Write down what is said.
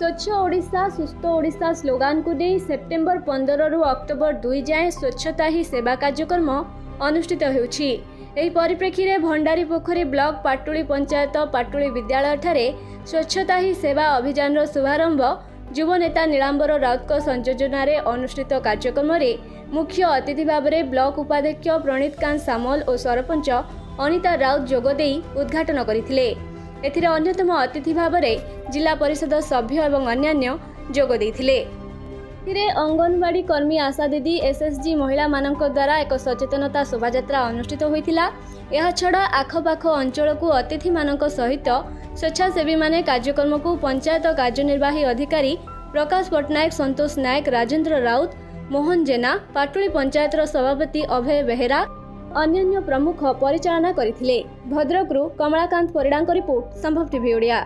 स्वच्छ ओडिशा सुस्थ ओडिशा स्लोगान को नहीं सेप्टेम्बर 15 रु अक्टोबर 2 जाए स्वच्छता ही सेवा कार्यक्रम अनुष्ठित होउछि। एही परिप्रेक्षी रे भंडारी पोखरी ब्लॉक पाटुली पंचायत पाटुली विद्यालय ठारे स्वच्छता ही सेवा अभियान रो शुभारंभ युव नेता नीलांबर राउत संयोजन रे अनुष्ठित कार्यक्रम रे मुख्य अतिथि भाव में ब्लॉक उपाध्यक्ष प्रणीत कांत सामल और सरपंच अनिता राउत जोगदेई उद्घाटन करथिले। एथिरे अन्यतम अतिथि भाव में जिला परिषद सभ्य एवं अन्यान्य जोग देइथिले। एथिरे अंगनवाड़ी कर्मी आशा दीदी एसएसजी महिला मानक द्वारा एक सचेतनता शोभायात्रा अनुष्ठित होइथिला। एहा छड़ा आखपाख अंचल को अतिथि मानक सहित स्वेच्छासेवी माने कार्यक्रम को पंचायत कार्यनिर्वाही अधिकारी प्रकाश पट्टनायक संतोष नायक राजेंद्र राउत मोहन जेना पाटुली पंचायत सभापति अभय बेहेरा अन्यान्य प्रमुख परिचालना करथिले। भद्रकरू कमलाकांत परिडांक रिपोर्ट संभव टीवी ओडिया।